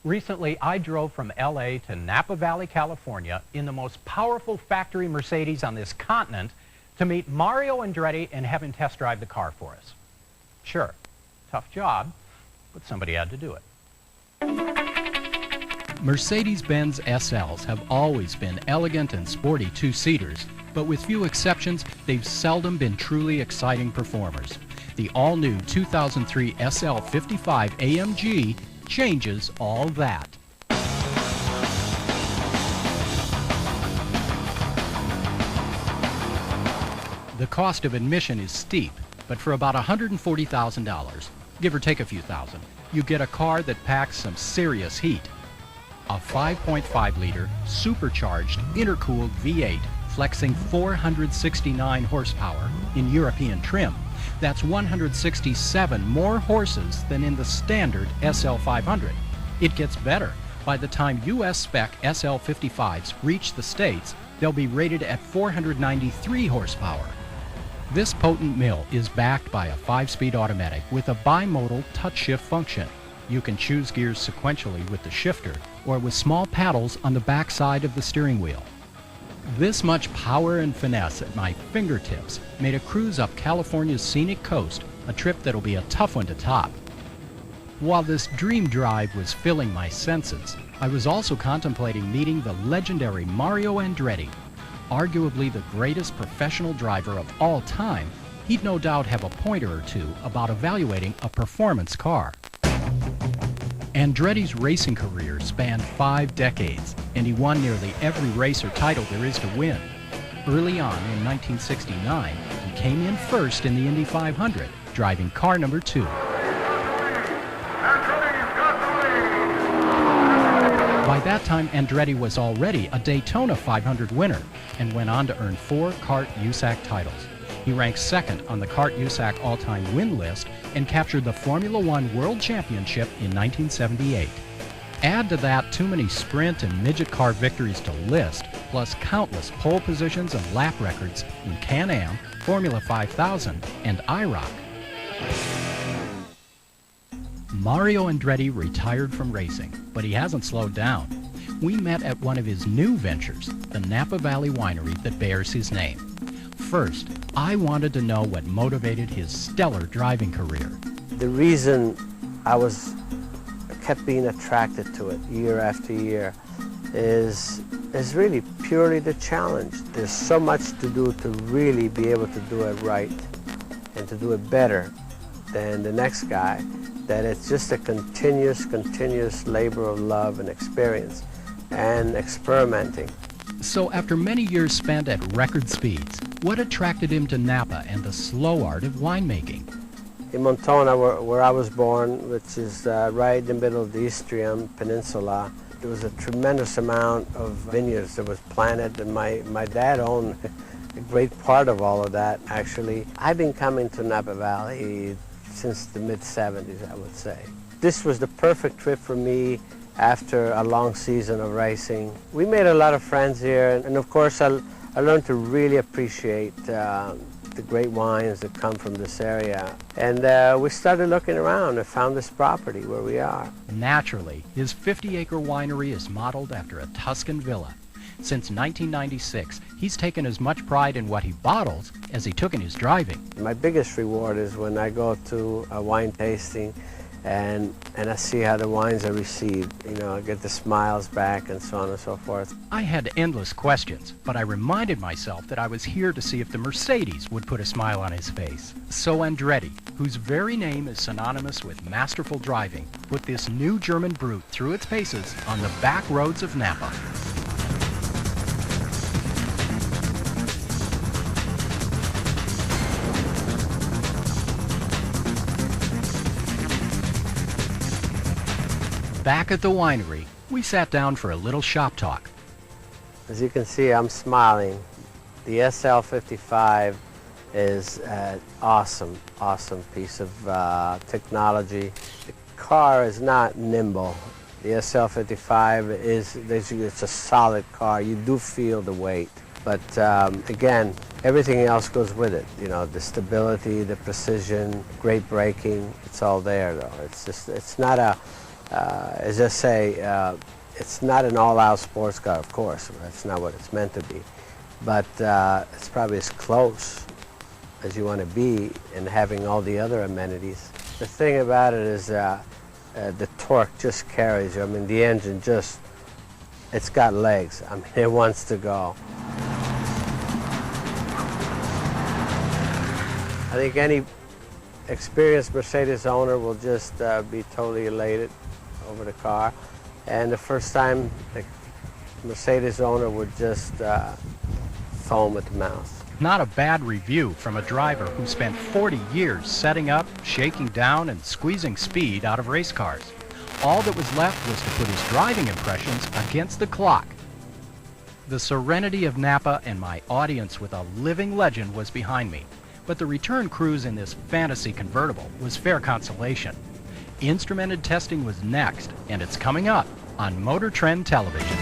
Recently, I drove from LA to Napa Valley, California in the most powerful factory Mercedes on this continent to meet Mario Andretti and have him test drive the car for us. Sure, tough job, but somebody had to do it. Mercedes-Benz SLs have always been elegant and sporty two-seaters, but with few exceptions, they've seldom been truly exciting performers. The all-new 2003 SL55 AMG changes all that. The cost of admission is steep, but for about $140,000, give or take a few thousand, you get a car that packs some serious heat. A 5.5-liter supercharged intercooled V8 flexing 469 horsepower in European trim. That's 167 more horses than in the standard SL500. It gets better. By the time US spec SL55s reach the States, they'll be rated at 493 horsepower. This potent mill is backed by a 5-speed automatic with a bimodal touch shift function. You can choose gears sequentially with the shifter or with small paddles on the back side of the steering wheel. This much power and finesse at my fingertips made a cruise up California's scenic coast a trip that'll be a tough one to top. While this dream drive was filling my senses, I was also contemplating meeting the legendary Mario Andretti. Arguably the greatest professional driver of all time, he'd no doubt have a pointer or two about evaluating a performance car. Andretti's racing career spanned 5 decades, and he won nearly every race or title there is to win. Early on in 1969, he came in first in the Indy 500, driving car number 2. By that time, Andretti was already a Daytona 500 winner and went on to earn 4 CART USAC titles. He ranked second on the CART USAC all-time win list and captured the Formula One World Championship in 1978. Add to that too many sprint and midget car victories to list, plus countless pole positions and lap records in Can-Am, Formula 5000, and IROC. Mario Andretti retired from racing, but he hasn't slowed down. We met at one of his new ventures, the Napa Valley winery that bears his name. First, I wanted to know what motivated his stellar driving career. The reason I kept being attracted to it year after year is really purely the challenge. There's so much to do to really be able to do it right and to do it better than the next guy, that it's just a continuous labor of love and experience and experimenting. So after many years spent at record speeds, what attracted him to Napa and the slow art of winemaking? In Montona, where I was born, which is right in the middle of the Istrian Peninsula, there was a tremendous amount of vineyards that was planted, and my dad owned a great part of all of that, actually. I've been coming to Napa Valley since the mid-'70s, I would say. This was the perfect trip for me after a long season of racing. We made a lot of friends here, and of course I learned to really appreciate the great wines that come from this area. And we started looking around and found this property where we are. Naturally, his 50-acre winery is modeled after a Tuscan villa. Since 1996, he's taken as much pride in what he bottles as he took in his driving. My biggest reward is when I go to a wine tasting and I see how the wines are received. You know, I get the smiles back and so on and so forth. I had endless questions, but I reminded myself that I was here to see if the Mercedes would put a smile on his face. So Andretti, whose very name is synonymous with masterful driving, put this new German brute through its paces on the back roads of Napa. Back at the winery, we sat down for a little shop talk. As you can see, I'm smiling. The SL55 is an awesome piece of technology. The car is not nimble. The SL55 it's a solid car. You do feel the weight. But again, everything else goes with it. You know, the stability, the precision, great braking, it's all there though. It's not a As I say, it's not an all-out sports car, of course. That's not what it's meant to be. But it's probably as close as you want to be in having all the other amenities. The thing about it is the torque just carries you. I mean, the engine just, it's got legs. I mean, it wants to go. I think any experienced Mercedes owner will just be totally elated over the car. And the first time, the Mercedes owner would just foam at the mouth. Not a bad review from a driver who spent 40 years setting up, shaking down, and squeezing speed out of race cars. All that was left was to put his driving impressions against the clock. The serenity of Napa and my audience with a living legend was behind me, but the return cruise in this fantasy convertible was fair consolation. Instrumented testing was next, and it's coming up on Motor Trend Television.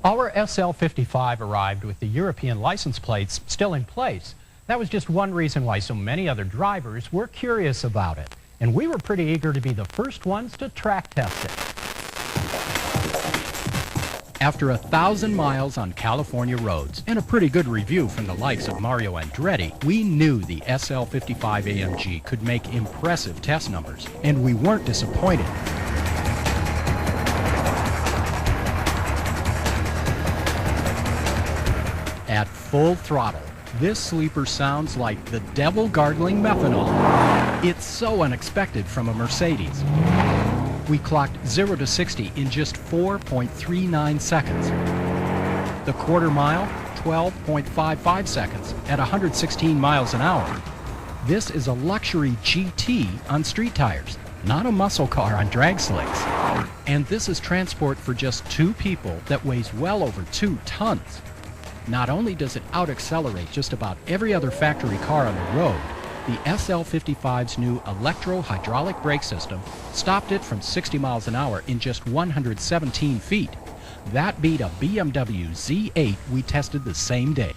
Our SL55 arrived with the European license plates still in place. That was just one reason why so many other drivers were curious about it, and we were pretty eager to be the first ones to track test it. After 1,000 miles on California roads and a pretty good review from the likes of Mario Andretti, we knew the SL55 AMG could make impressive test numbers, and we weren't disappointed. At full throttle, this sleeper sounds like the devil gargling methanol. It's so unexpected from a Mercedes. We clocked 0 to 60 in just 4.39 seconds. The quarter mile, 12.55 seconds at 116 miles an hour. This is a luxury GT on street tires, not a muscle car on drag slicks. And this is transport for just 2 people that weighs well over 2 tons. Not only does it out-accelerate just about every other factory car on the road, the SL55's new electro-hydraulic brake system stopped it from 60 miles an hour in just 117 feet. That beat a BMW Z8 we tested the same day.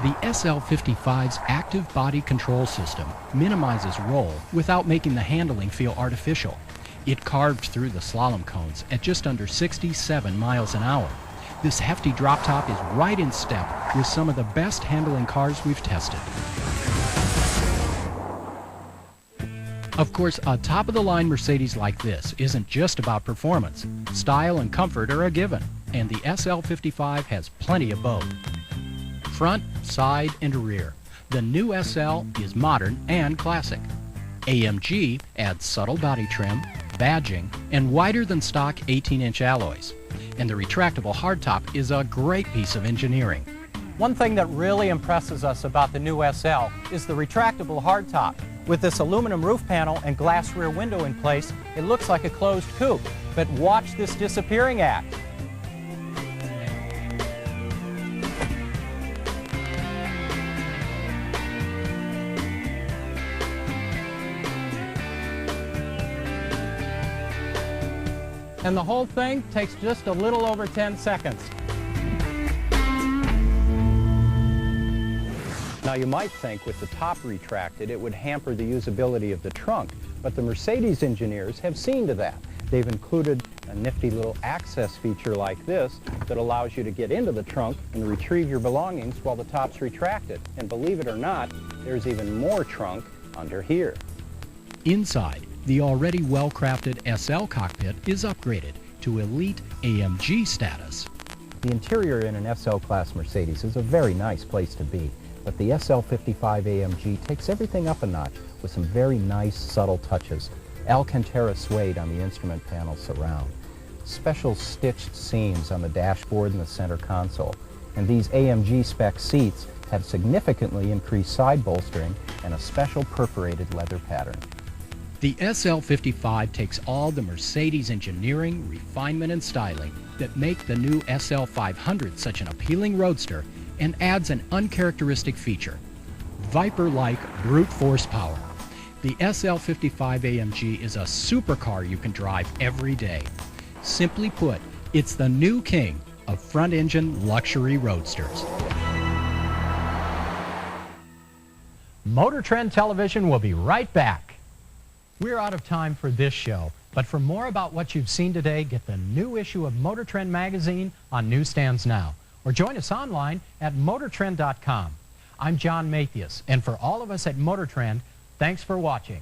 The SL55's active body control system minimizes roll without making the handling feel artificial. It carved through the slalom cones at just under 67 miles an hour. This hefty drop top is right in step with some of the best handling cars we've tested. Of course, a top-of-the-line Mercedes like this isn't just about performance. Style and comfort are a given, and the SL55 has plenty of both. Front, side, and rear. The new SL is modern and classic. AMG adds subtle body trim, badging, and wider-than-stock 18-inch alloys. And the retractable hardtop is a great piece of engineering. One thing that really impresses us about the new SL is the retractable hardtop. With this aluminum roof panel and glass rear window in place, it looks like a closed coupe. But watch this disappearing act. And the whole thing takes just a little over 10 seconds. Now you might think with the top retracted it would hamper the usability of the trunk, but the Mercedes engineers have seen to that. They've included a nifty little access feature like this that allows you to get into the trunk and retrieve your belongings while the top's retracted. And believe it or not, there's even more trunk under here. Inside, the already well-crafted SL cockpit is upgraded to elite AMG status. The interior in an SL-class Mercedes is a very nice place to be, but the SL55 AMG takes everything up a notch with some very nice, subtle touches. Alcantara suede on the instrument panel surround, special stitched seams on the dashboard and the center console, and these AMG spec seats have significantly increased side bolstering and a special perforated leather pattern. The SL55 takes all the Mercedes engineering, refinement, and styling that make the new SL500 such an appealing roadster and adds an uncharacteristic feature: Viper-like brute force power. The SL55 AMG is a supercar you can drive every day. Simply put, it's the new king of front-engine luxury roadsters. Motor Trend Television will be right back. We're out of time for this show, but for more about what you've seen today, get the new issue of Motor Trend magazine on newsstands now, or join us online at motortrend.com. I'm John Mathias, and for all of us at Motor Trend, thanks for watching.